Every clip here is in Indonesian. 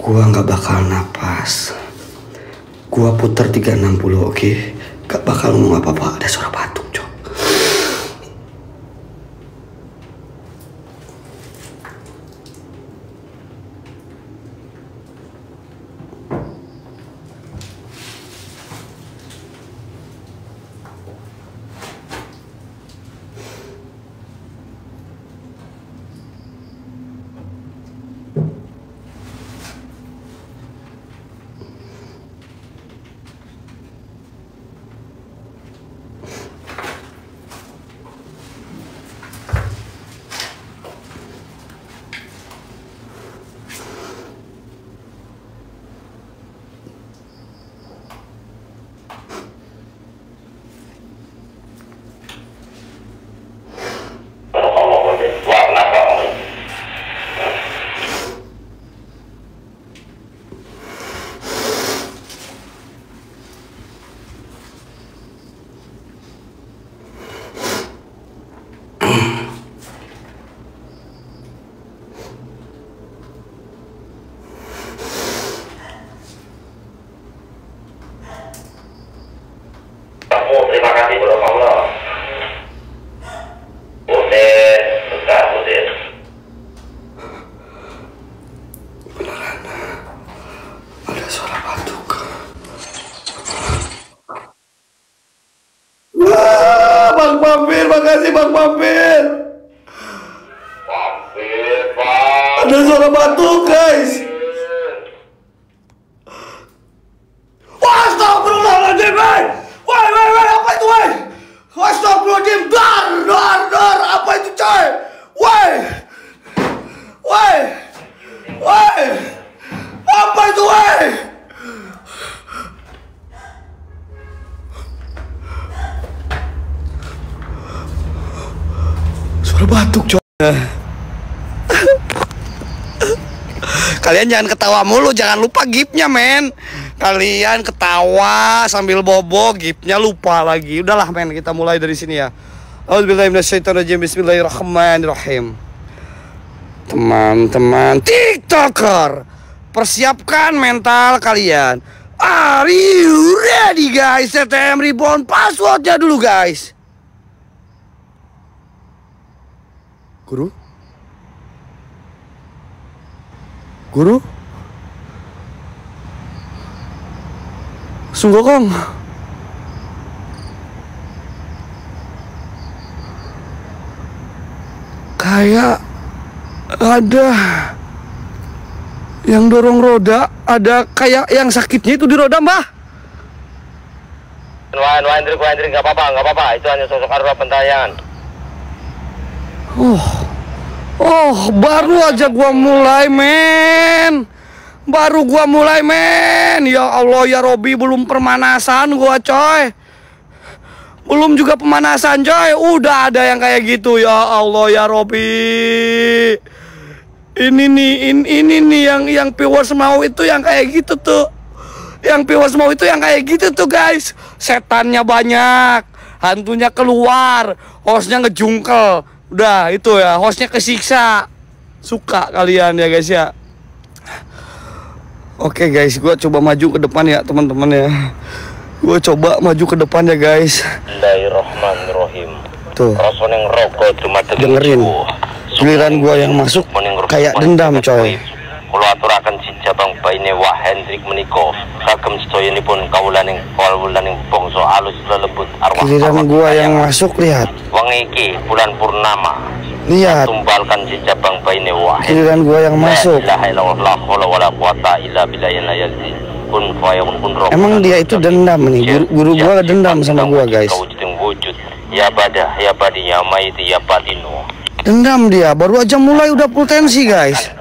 Gua nggak bakal napas. Gua puter 360, oke? Gak bakal ngomong apa-apa, ada suara batuk, cok. Terima kasih Bro Allah. Butet, bentar Butet. Beneran, ada suara batuk. Wah, Bang Mampir, makasih Bang Mampir. Mampir, Bang. Ada suara batuk, guys. Wah, astagfirullahaladzim, guys. Woi, apa itu, woi? Astagfirullahaladzim, dar, apa itu, coy? Woi, apa itu, woi? Suara batuk, coy. Kalian jangan ketawa mulu, jangan lupa giftnya, men. Kalian ketawa sambil bobo, giftnya lupa lagi. Udahlah, men, kita mulai dari sini ya. Auzubillahiminasyaitonirrajim. Bismillahirrahmanirrahim. Teman-teman TikToker, persiapkan mental kalian. Are you ready, guys? TTM Reborn, passwordnya dulu, guys. Guru? Sungguh, Kong. Kayak ada yang dorong roda, ada kayak yang sakitnya itu di roda, Mbah. Wah, nggak apa-apa. Itu hanya sosok arwah pentayangan. Baru aja gua mulai, men. Ya Allah ya Robi, belum pemanasan gua, coy. Belum juga pemanasan, coy. Udah ada yang kayak gitu, ya Allah ya Robi. Ini nih yang viewers mau itu yang kayak gitu tuh. Yang viewers mau itu yang kayak gitu tuh, guys. Setannya banyak, hantunya keluar, hostnya ngejungkel. Udah itu ya, hostnya kesiksa. Suka kalian ya, guys ya. Oke, guys, gue coba maju ke depan ya, teman-teman ya. Gue coba maju ke depan ya, guys. Bismillahirrahmanirrahim. Tuh, dengerin. Giliran gue yang masuk kayak dendam, coy. Kula aturaken jabang baine Wah Hendrik menika kagem sedayanipun kawulaning bangsa alus lelebut arwah. Giliran gue yang masuk, lihat. Wengi iki bulan purnama. Lihat. Tumbalkan jabang baine Wah. Giliran gue yang masuk. Emang dia itu dendam nih. Guru gue dendam sama gue, guys. Ya badah, ya badinya maiti, ya batino. Dendam dia, baru aja mulai udah full tensi, guys.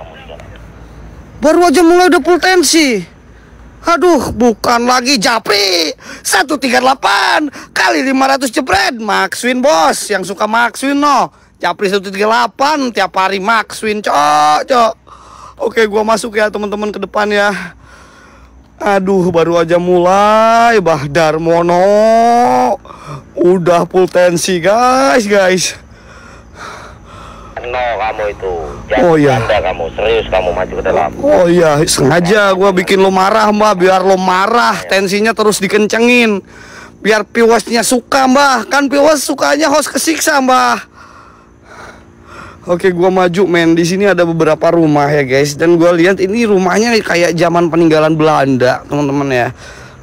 Aduh, bukan lagi Japri 138 kali 500 jebret. Maxwin, bos, yang suka Maxwin, no. Japri 138 tiap hari Maxwin, cok. Oke, gua masuk ya, teman-teman, ke depan ya. Aduh, baru aja mulai, Bah Darmono. Udah full tensi, guys. no kamu itu. Jangan Oh iya. bercanda kamu, serius kamu maju ke dalam. Oh iya, sengaja gua bikin lo marah, Mbah, biar lo marah, tensinya terus dikencengin. Biar Piwasnya suka, Mbah. Kan Piwas sukanya host kesiksa, Mbah. Oke, gua maju, men. Di sini ada beberapa rumah ya, guys. Dan gua lihat ini rumahnya kayak zaman peninggalan Belanda, teman-teman ya.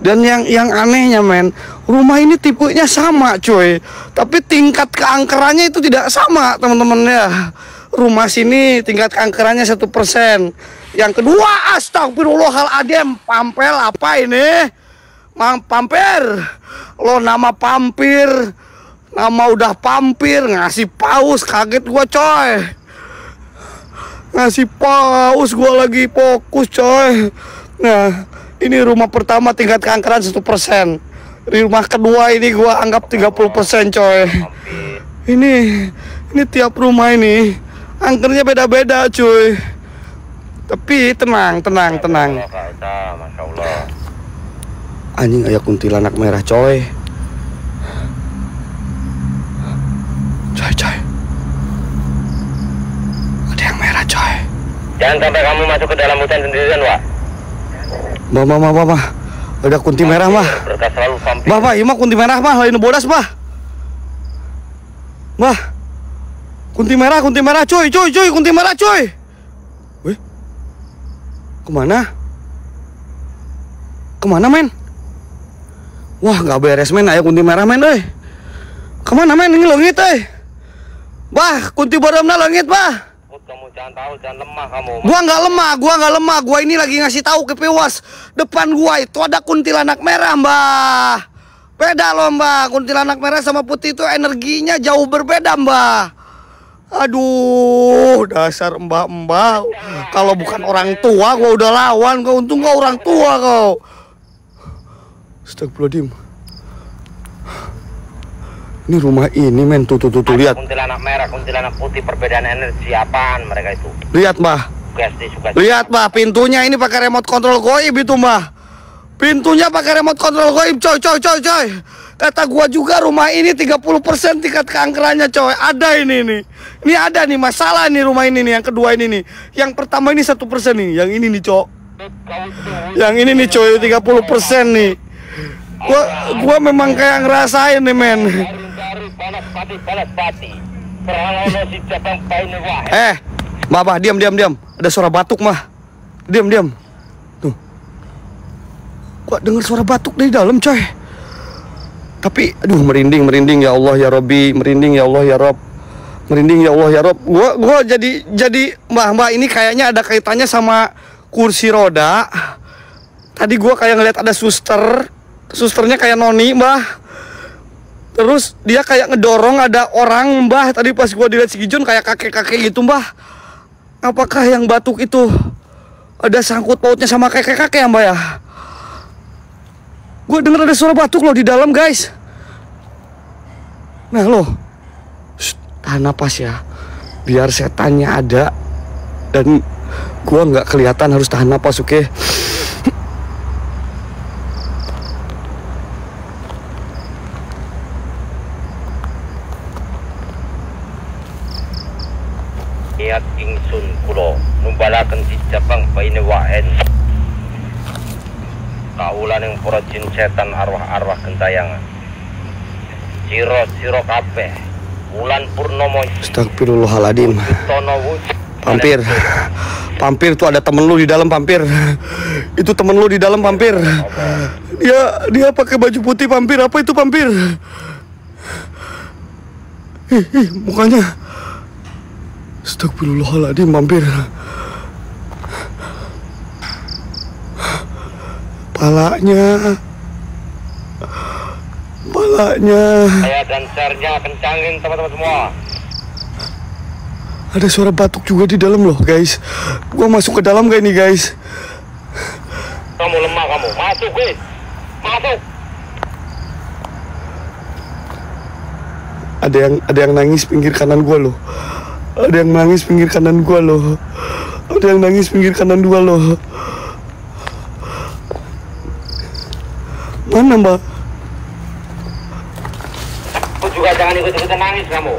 Dan yang anehnya, men, rumah ini tipenya sama, coy. Tapi tingkat keangkerannya itu tidak sama, teman-teman ya. Rumah sini tingkat keangkerannya 1%. Yang kedua, astagfirullahaladzim, pampel apa ini? Pampir. Lo nama pampir. Nama udah pampir, ngasih paus, kaget gua, coy. Ngasih paus, gua lagi fokus, coy. Nah, ini rumah pertama tingkat keangkeran 1%. Di rumah kedua ini gua anggap 30%, coy. Ini tiap rumah ini angkernya beda-beda, cuy. Tapi tenang. Masya Allah. Anjing, aya kuntilanak merah, coy. Coy. Ada yang merah, coy. Jangan sampai kamu masuk ke dalam hutan sendirian, Wak. Mah. Ada kunti merah, mah. Berkas selalu vampir. Bah, iya mah kunti merah, mah. Lain bodas, bah. Bah. Kunti merah, coy. Kunti merah, coy. Wih. Kemana, men? Wah, nggak beres, men. Ayo kunti merah, men, euy. Kemana, men? Ini langit, euy. Bah, kunti bodomna langit, bah. Kamu jangan tahu, jangan lemah kamu. Gua nggak lemah. Gua ini lagi ngasih tahu ke Piwas. Depan gua itu ada kuntilanak merah, Mbah. Beda loh, Mbah. Kuntilanak merah sama putih itu energinya jauh berbeda, Mbah. Aduh, dasar mbah. Kalau bukan orang tua, gua udah lawan. Kau untung kau orang tua kau. Astagfirullahaladzim. Ini rumah ini, men, tuh lihat. Kuntilanak merah, kuntilanak putih, perbedaan energi apaan mereka itu? Lihat, Mbah. Lihat, Mbah, pintunya ini pakai remote control goib itu, Mbah. Pintunya pakai remote control goib, coy. Kata gua juga rumah ini 30% tingkat keangkerannya, coy. Ada ini nih. Ini ada nih masalah nih rumah ini nih, yang kedua ini nih. Yang pertama ini 1% nih, yang ini nih, cok. Yang ini nih, coy, 30% nih. Gua memang kayak ngerasain nih, men. Mbah, diam. Ada suara batuk, mah. Diam. Tuh. Gua dengar suara batuk dari dalam, coy. Tapi aduh, merinding ya Allah ya Robbi, merinding ya Allah ya Rob. Gua jadi Mbah ini kayaknya ada kaitannya sama kursi roda. Tadi gua kayak ngeliat ada susternya kayak noni, Mbah. Terus dia kayak ngedorong ada orang, Mbah. Tadi pas gua dilihat si Gijon kayak kakek-kakek gitu, Mbah. Apakah yang batuk itu ada sangkut pautnya sama kakek-kakek ya, Mbah ya? Gue denger ada suara batuk loh di dalam, guys. Nah, loh. Tahan napas ya. Biar setannya ada dan gue nggak kelihatan, harus tahan napas, oke? Niat ingsun kulo numbalaken dijabang baine waen. Kaulan yang para jin setan arwah-arwah gentayangan. Siro kabeh. Wulan purnomo. Astagfirullahaladzim. Pampir tuh ada temen lu di dalam, pampir. Itu temen lu di dalam, pampir. Dia pakai baju putih, pampir. Apa itu, pampir? Mukanya. Astagfirullahaladzim, pampir. Palanya. Saya dan share-nya kencangin teman-teman semua. Ada suara batuk juga di dalam loh, guys. Gua masuk ke dalam gak ini, guys? Kamu lemah kamu. Masuk, guys. Masuk. Ada yang nangis pinggir kanan gua loh. Ada yang nangis pinggir kanan gua loh. Mana, Mbak? Aku juga jangan ikut-ikutan nangis kamu.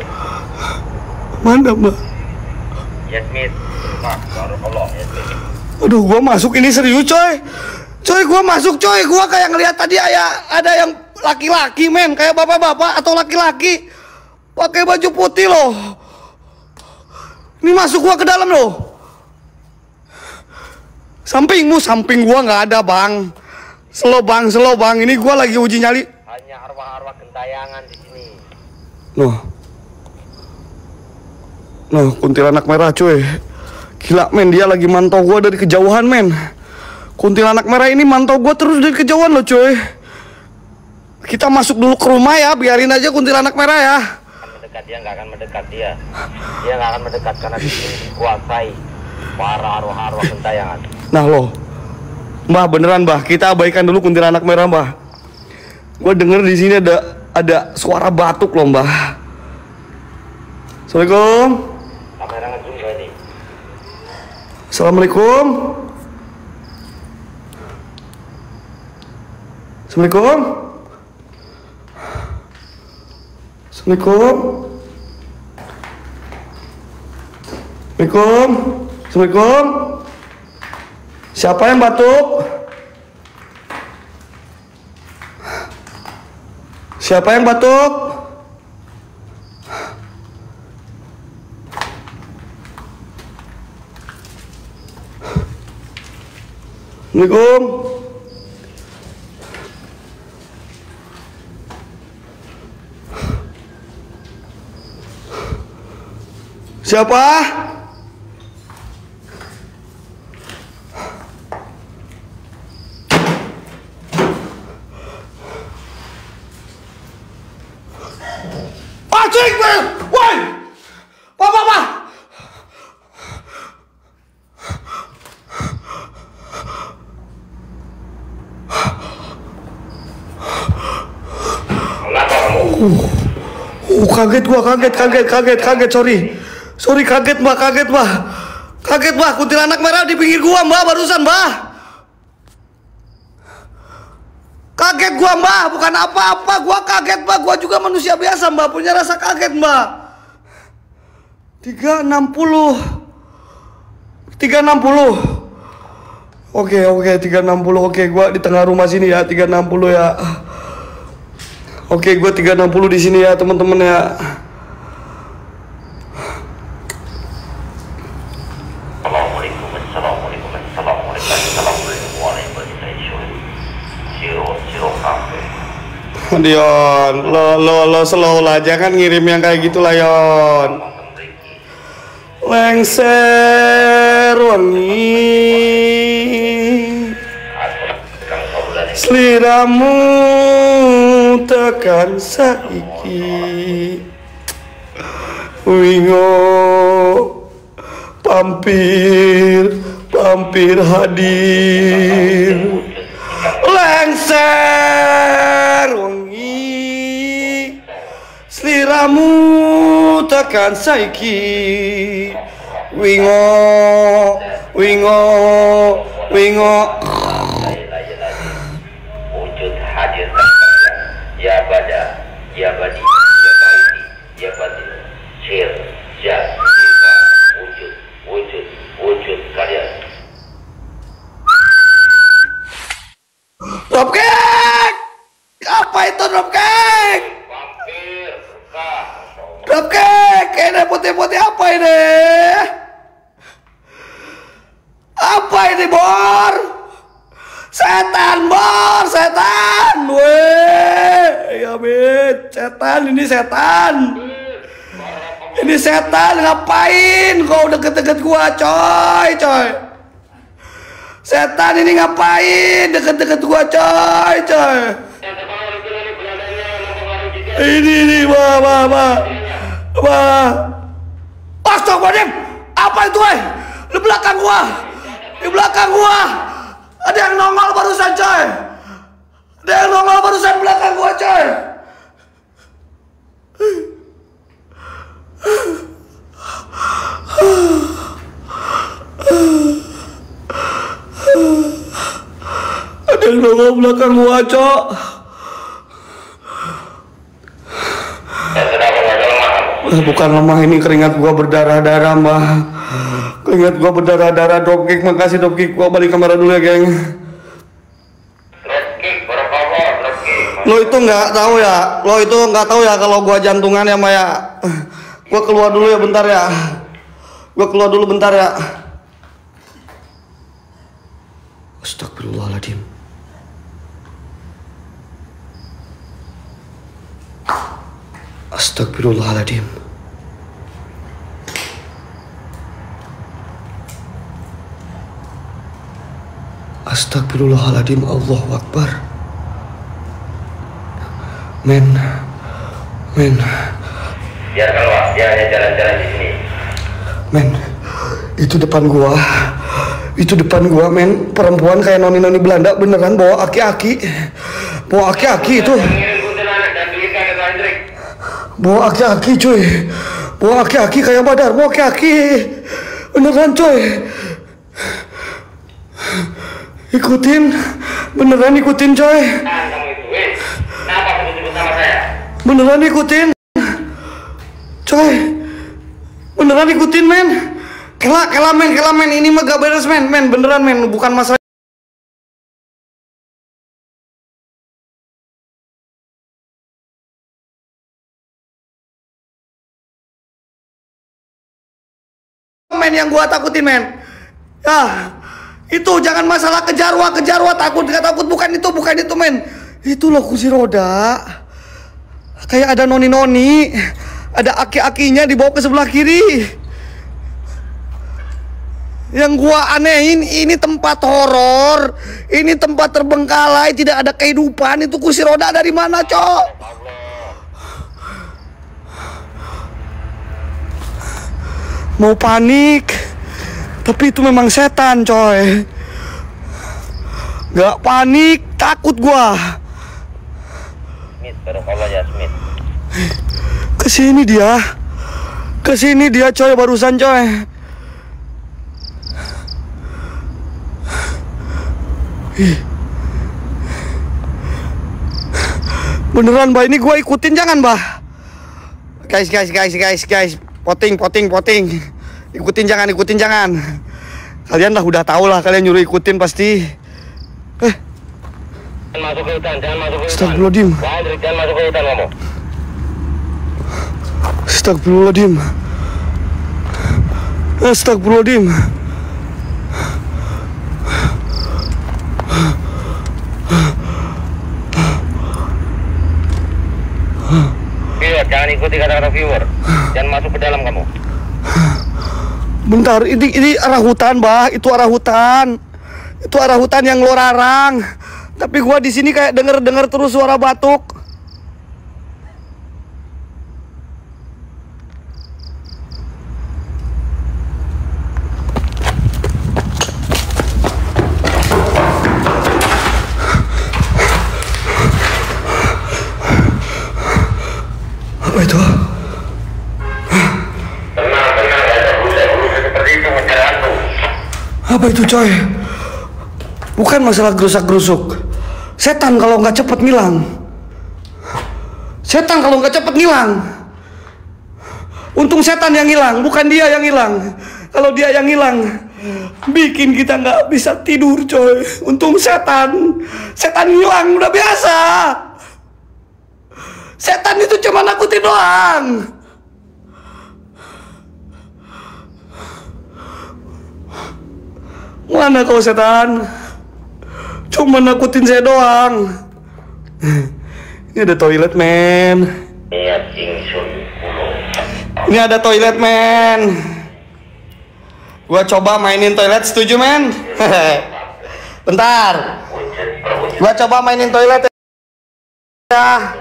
Mana, Mbak? Yasmin, Allah, Yasmin. Aduh, gua masuk ini serius coy. Coy, gua masuk coy. Gua kayak ngelihat tadi ada yang laki-laki men, kayak bapak-bapak atau laki-laki pakai baju putih loh. Ini masuk gua ke dalam loh. Samping gua nggak ada bang. Slow bang. Ini gua lagi uji nyali. Hanya arwah-arwah gentayangan di sini. Noh, kuntilanak merah cuy. Gila men, dia lagi mantau gua dari kejauhan men. Kuntilanak merah ini mantau gua terus dari kejauhan loh cuy. Kita masuk dulu ke rumah ya, biarin aja kuntilanak merah ya. Dia nggak akan mendekat dia nggak akan mendekat karena di sini dikuasai para arwah-arwah gentayangan. Nah loh, Mbah beneran Mbah, kita abaikan dulu kuntilanak merah Mbah. Gue denger di sini ada suara batuk loh Mbah. Assalamualaikum. Kamera ngejum gak ini? Assalamualaikum. Assalamualaikum. Assalamualaikum. Assalamualaikum. Siapa yang batuk? Siapa yang batuk? Assalamualaikum. Siapa? Acing, woi! Pak! Kaget, sorry kaget mbak, kuntilanak merah di pinggir gua mbak barusan mbak. Kaget gua mbak, bukan apa-apa, gua kaget mbak, gua juga manusia biasa mbak, punya rasa kaget mbak. 360. Oke, 360. Oke, gua di tengah rumah sini ya, 360 ya. Oke, gua 360 di sini ya, teman-teman ya. Dion, lo slow lah, jangan ngirim yang kayak gitulah Yon. Lengser wangi, seliramu tekan saiki, wingo pampir hadir. Lengser wangi, seliramu tekan saiki, wingo wujud hadir ya bada ya badi ya batin sir ja wujud kalian. Dropkick! Apa itu dropkick? Vampir, Dropkick! Ini putih-putih apa ini? Apa ini Bor? Setan Bor, setan! Weh, ya bet, setan, ini setan. Ini setan, ngapain kau deket-deket gua coy? Setan ini ngapain deket-deket gua coy? Ini bah. Astagfirullahaladzim, apa itu di belakang gua ada yang nongol barusan coy. Belakang gua coy. Ada yang nongol belakang gua cok. Bukan lemah, ini keringat gua berdarah-darah mbah. Ingat gua berdarah-darah dropkick. Makasih dropkick. Gua balik kamera dulu ya, geng. Lo itu nggak tahu ya. Lo itu nggak tahu ya kalau gua jantungan ya, Maya. Gua keluar dulu ya bentar ya. Gua keluar dulu bentar ya. Astagfirullahaladzim. Astagfirullahaladzim. Astagfirullahaladzim. Allahu Akbar. Men. Biar keluar, dia hanya jalan-jalan di sini. Men, itu depan gua. Itu depan gua, men. Perempuan kayak noni-noni Belanda beneran bawa aki-aki. Bawa aki-aki itu. Bawa aki-aki, cuy. Bawa aki-aki kayak Badar, bawa aki-aki. Beneran, cuy. Ikutin. Beneran ikutin, coy. Kenapa kamu sebut nama saya? Beneran ikutin. Coy. Beneran ikutin, men. Kela men. Ini mah gak beres, men. Men, beneran, men. Bukan masalah. Men yang gua takutin, men. Ya. Itu jangan masalah kejarwa takut bukan itu, men. Itu loh kursi roda. Kayak ada noni-noni. Ada aki-akinya dibawa ke sebelah kiri. Yang gua anehin, ini tempat horor. Ini tempat terbengkalai, tidak ada kehidupan. Itu kursi roda dari mana, Cok? Mau panik. Tapi itu memang setan, coy. Gak panik, takut gua. Smith, barokallah ya Smith. Kesini dia, coy, barusan, coy. Beneran, Bah, ini gua ikutin, jangan, Bah. Guys. Poting. Ikutin jangan. Kalian lah udah tahu lah, kalian nyuruh ikutin pasti. Jangan masuk ke hutan. Astagfirullahaladzim. Jangan masuk ke hutan kamu. Astagfirullahaladzim. Viewer, jangan ikuti kata-kata viewer. Jangan masuk ke dalam kamu. Bentar, ini arah hutan, Bah. Itu arah hutan. Itu arah hutan yang lo larang. Tapi gua di sini kayak denger terus suara batuk. Apa itu? Tenang, ada busa-busa seperti itu menjeratmu. Apa itu, coy? Bukan masalah gerusak-gerusuk. Setan kalau nggak cepet ngilang. Untung setan yang hilang, bukan dia yang hilang. Kalau dia yang hilang, bikin kita nggak bisa tidur, coy. Untung setan hilang udah biasa. Setan itu cuma nakutin doang. Mana kau, setan? Cuma nakutin saya doang. Ini ada toilet, men. Ini ada toilet, men. Gua coba mainin toilet, setuju, men? Bentar. Gua coba mainin toilet ya.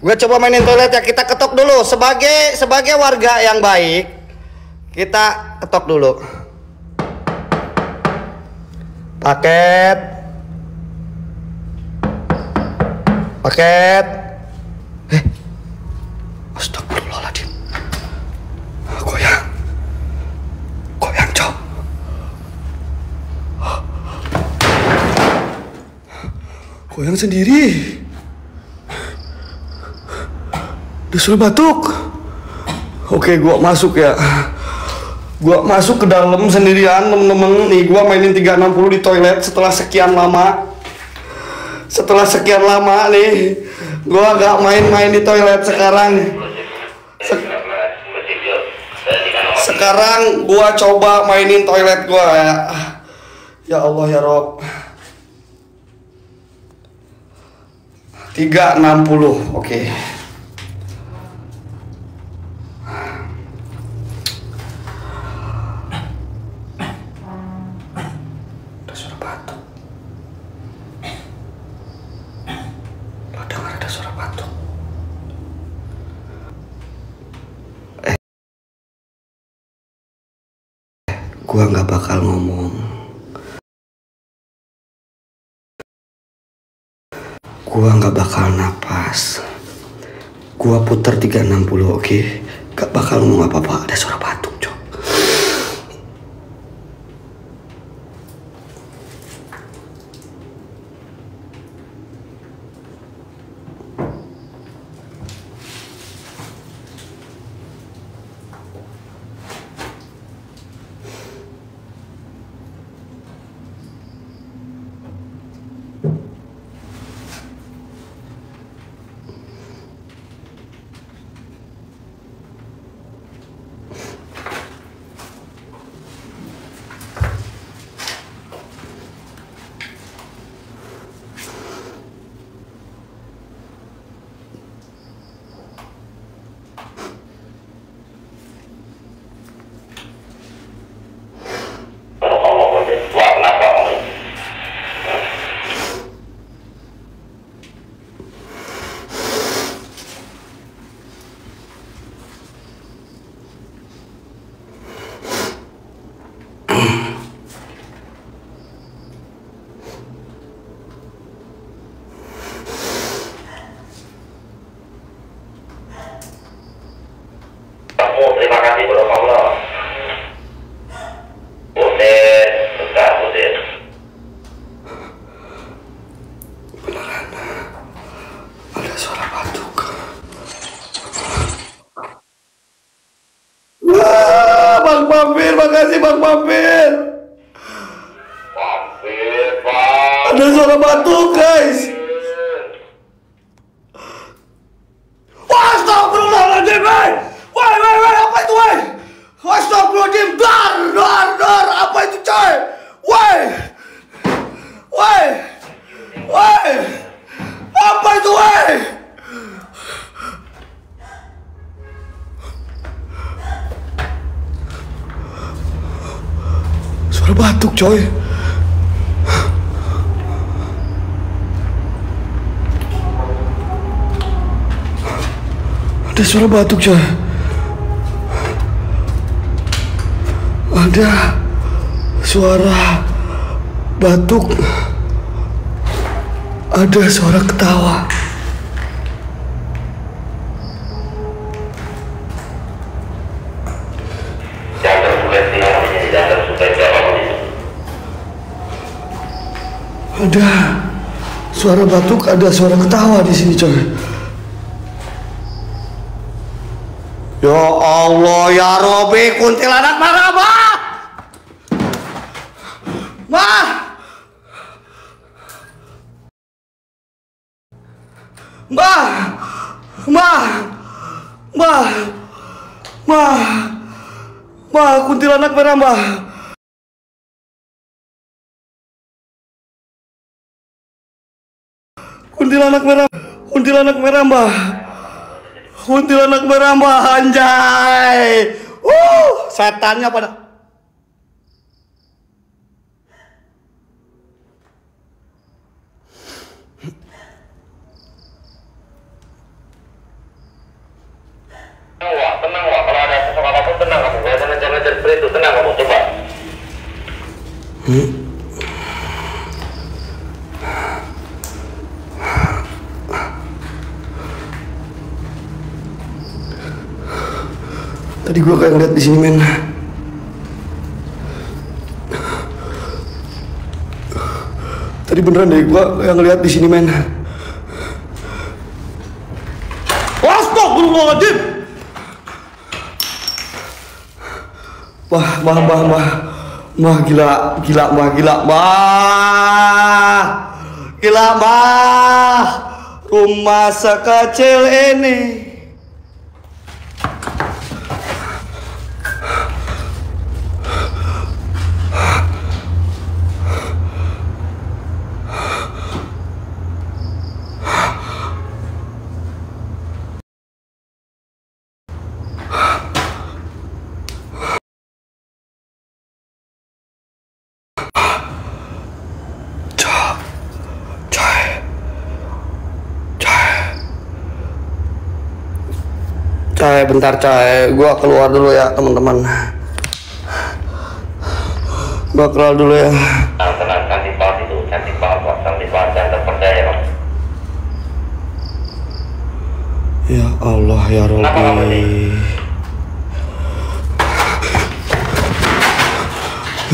Gua coba mainin toilet ya. Kita ketok dulu sebagai warga yang baik. Kita ketok dulu. Paket. Astagfirullahaladzim. Goyang, Cok. Goyang sendiri. Disuruh batuk. Oke, gua masuk ya. Gua masuk ke dalam sendirian, temen-temen. Nih, gua mainin 360 di toilet setelah sekian lama. Setelah sekian lama nih, gua gak main-main di toilet sekarang. Sekarang gua coba mainin toilet gua ya. Ya Allah ya Rob. 360, oke. Ada suara batuk. Lo dengar ada suara batuk? Gua nggak bakal ngomong. Gua nggak bakal napas. Gua puter 360, oke? Gak bakal ngomong apa-apa. Ada suara batuk, cok. Terima kasih kepada Allah. Udir, sudah udir. Beneran ada suara batuk. Wah, Bang Mampir, makasih Bang Mampir. Mampir, Bang. Ada suara batuk, guys. Wah, astagfirullahaladzim, Woi, apa itu, woi? Astagfirullahaladzim, dar, apa itu, coy? Woi, apa itu, woi? Suara batuk, coy. Ada suara batuk, coy. Ada suara batuk. Ada suara ketawa. Ada suara batuk, ada suara ketawa di sini, coy. Ya Allah, ya Robi, kuntilanak marah, Bah! Bah! Bah! Bah! Bah! Bah! Bah, kuntilanak merah, Bah! Kuntilanak merah, Bah! Kuntilanak merah, Bah, anjay! Setannya pada... Tenang, Wak. Kalau ada sesuatu apapun, tenang kamu. Jangan seperti itu. Tenang kamu, coba. Tadi gua kayak ngeliat di sini, men. Tadi beneran deh gua kayak ngeliat di sini, men. Astagfirullahaladzim! Mah gila, mah. Rumah sekecil ini. Bentar coy, gua keluar dulu ya teman-teman. Gua keluar dulu ya. Tenang, cantik banget itu, cantik banget dan terpercaya. Ya Allah ya Rabbi.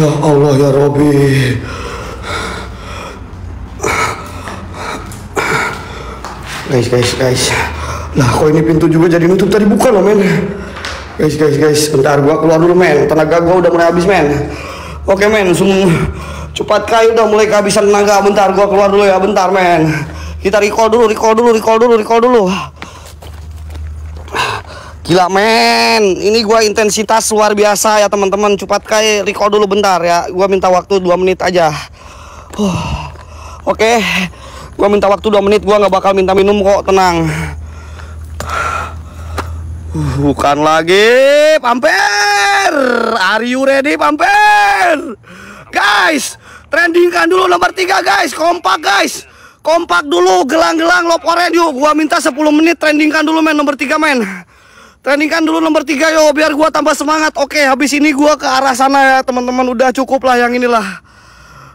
Ya Allah ya Rabbi. Guys. Lah kok ini pintu juga jadi nutup tadi, bukan loh men. Guys, bentar gua keluar dulu men. Tenaga gua udah mulai habis men. Oke men, cepat kayu udah mulai kehabisan tenaga. Bentar gua keluar dulu ya, bentar men. Kita recall dulu. Gila men, ini gua intensitas luar biasa ya teman-teman. Cepat kayu recall dulu bentar ya. Gua minta waktu 2 menit aja. Oke. Gua minta waktu 2 menit, gua nggak bakal minta minum kok, tenang. Bukan lagi Pamper. Are you ready Pamper? Guys, trendingkan dulu nomor 3 guys. Kompak dulu, gelang-gelang love orange yuk. Gua minta 10 menit trendingkan dulu men nomor 3 men. Trendingkan dulu nomor 3 yo, biar gua tambah semangat. Oke, habis ini gua ke arah sana ya teman-teman. Udah cukup lah yang inilah.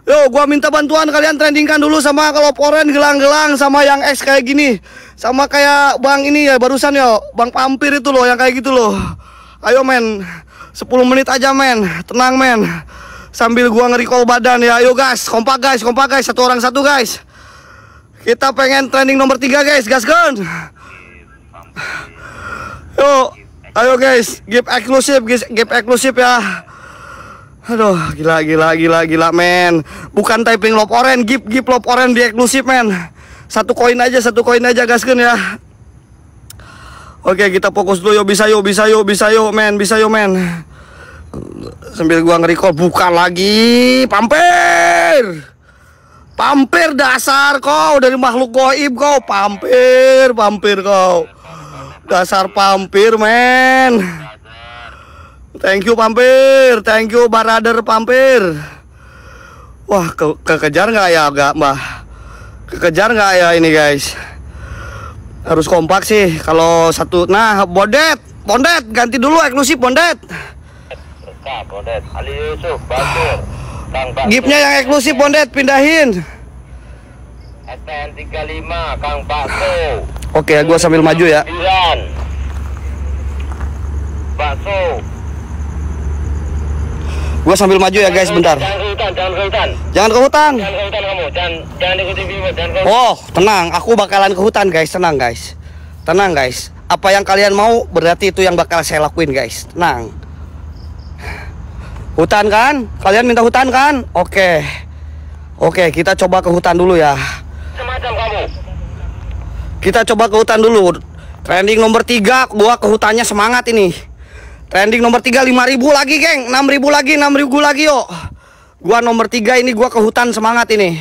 Yo, gua minta bantuan kalian trendingkan dulu sama kalau poren gelang-gelang sama yang X kayak gini. Sama kayak Bang ini ya barusan yo, Bang Pampir itu loh yang kayak gitu loh. Ayo men, 10 menit aja men, tenang men. Sambil gua nge-recall badan ya. Ayo guys, kompak guys, satu orang satu guys. Kita pengen trending nomor 3 guys, gaskan. Yo, ayo guys, give eksklusif ya. Aduh, gila men. Bukan typing love orange, give love orange di eksklusif men. Satu koin aja gaskeun ya. Oke, kita fokus dulu yo, bisa yo men. Sambil gua nge-recall, bukan lagi Pampir dasar kau dari makhluk goib kau, Pampir kau. Dasar Pampir men. Thank you Pampir, thank you brother Pampir. Wah, kekejar nggak ya agak mbah? Kekejar nggak ya ini guys? Harus kompak sih kalau satu. Nah, Bondet, ganti dulu eksklusif Bondet. Ali Yusuf, Basur, Gipnya yang eksklusif Bondet, pindahin. STN 35, Kang Bakso. Oke, gua sambil maju ya. Bakso. Gua sambil maju ya guys, bentar. Jangan ke hutan kamu. Jangan ikuti Bimo, Oh, tenang, aku bakalan ke hutan guys, tenang guys. Apa yang kalian mau berarti itu yang bakal saya lakuin guys. Tenang. Hutan kan? Kalian minta hutan kan? Oke, kita coba ke hutan dulu ya. Semacam kamu. Kita coba ke hutan dulu. Trending nomor 3, gua ke hutannya semangat ini. Trending nomor 3 5.000 lagi geng, 6.000 lagi yuk. Gua nomor 3 ini, gua ke hutan semangat ini.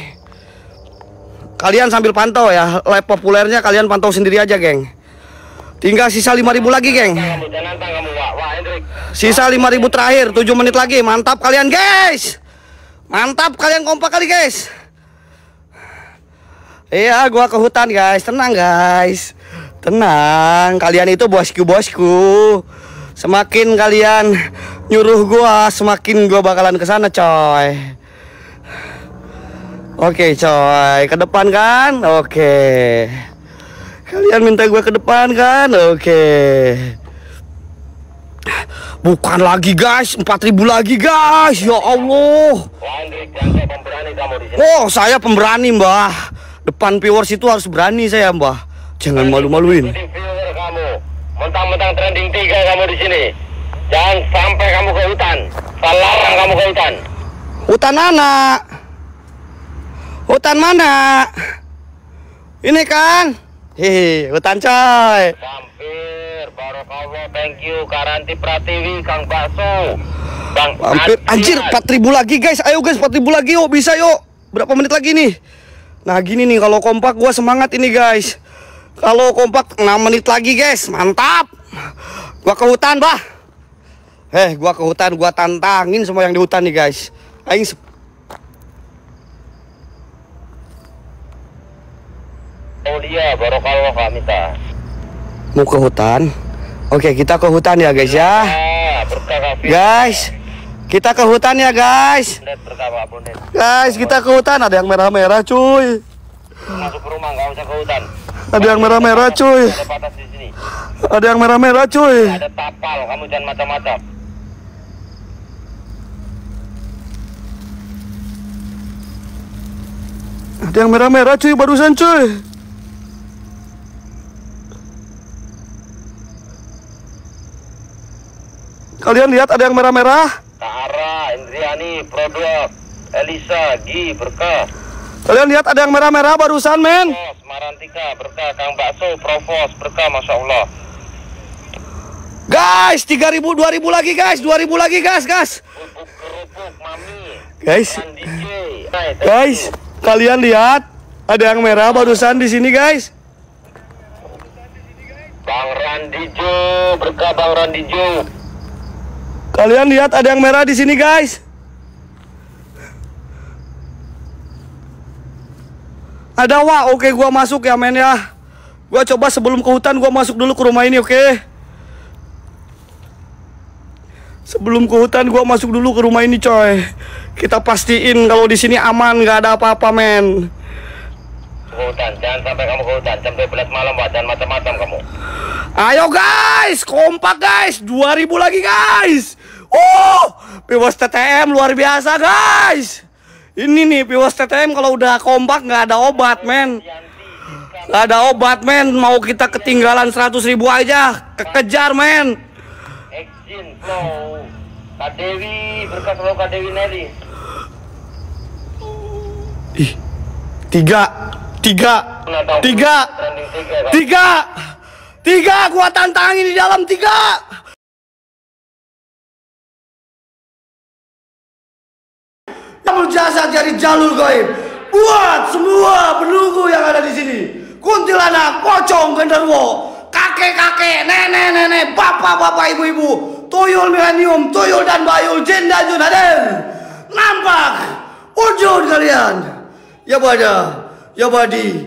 Kalian sambil pantau ya, live populernya kalian pantau sendiri aja geng. Tinggal sisa 5.000 lagi geng. Sisa 5.000 terakhir, 7 menit lagi. Mantap kalian guys. Mantap kalian, kompak kali guys. Iya, gua ke hutan guys, tenang guys. Tenang, kalian itu bosku. Semakin kalian nyuruh gua, semakin gua bakalan ke sana, coy. Oke, coy, ke depan kan? Oke. Kalian minta gua ke depan kan? Oke. Bukan lagi, guys. 4.000 lagi, guys. Ya Allah. Oh, saya pemberani, Mbah. Depan viewers itu harus berani saya, Mbah. Jangan malu-maluin. Mentang-mentang trending 3 kamu di sini. Jangan sampai kamu ke hutan. Saya larang kamu ke hutan. Hutan mana? Hutan mana? Ini kan? Hehe, hutan coy. Hampir, Barakallah, thank you, Karanti Pratiwi, Kang Bakso, Bang Hampir, anjir, 4.000 lagi guys. Ayo guys, 4.000 lagi yuk, bisa yuk. Berapa menit lagi nih? Nah gini nih, kalau kompak gua semangat ini guys. Kalau kompak 6 menit lagi guys, mantap. Gua ke hutan bah. Gua ke hutan, gua tantangin semua yang di hutan nih guys. Aing Aulia, Barakallah, Kak Mita. mau ke hutan. Oke, kita ke hutan ya guys ya. Berkah Kak Fit. Guys, kita ke hutan ya guys. Berkah Pak Bonet. Guys, kita ke hutan. Ada yang merah-merah cuy. Masuk ke rumah, nggak usah ke hutan. Ada yang merah-merah cuy. Ada batas di sini. Ada yang merah-merah cuy. Ada tapal, kamu jangan macam-macam. Ada yang merah-merah cuy barusan cuy. Kalian lihat ada yang merah-merah? Tara, Indriani, Produk, Elisa, Gi, Berkah. Kalian lihat ada yang merah-merah barusan men? Provos, Marantika, Berkah, Kang Bakso, Provos, Berkah, Masya Allah. Guys, 3.000, 2.000 lagi guys, 2.000 lagi guys. Bubuk kerupuk, Mami. Guys, Bang DJ. guys, kalian lihat ada yang merah barusan di sini guys. Bang Randijo, Berkah, Bang Randijo. Kalian lihat ada yang merah di sini guys. Ada wah, oke gua masuk ya men ya. Gua coba sebelum ke hutan gua masuk dulu ke rumah ini, oke? Sebelum ke hutan gua masuk dulu ke rumah ini coy. Kita pastiin kalau di sini aman, nggak ada apa-apa men. Ke hutan, jangan sampai kamu ke hutan. Jam 12 malam, Pak, jangan macam-macam kamu. Ayo guys, kompak guys, 2.000 lagi guys. Piwos TTM luar biasa guys. Ini nih Piwos TTM kalau udah kompak nggak ada obat men. Nggak ada obat men. Mau kita ketinggalan 100.000 aja, kekejar men. Action flow. Kak Dewi, Berkah selalu Kak Dewi Nelly. Ih, tiga, gua tantangin di dalam 3. Yang berjasa jadi jalur gaib buat semua penunggu yang ada di sini. Kuntilanak, pocong, genderuwo, kakek-kakek, nenek-nenek, bapak-bapak, ibu-ibu, tuyul milenium, tuyul dan bayul, jin dan jun hadir. Nampak wujud kalian. Ya bada, ya badi.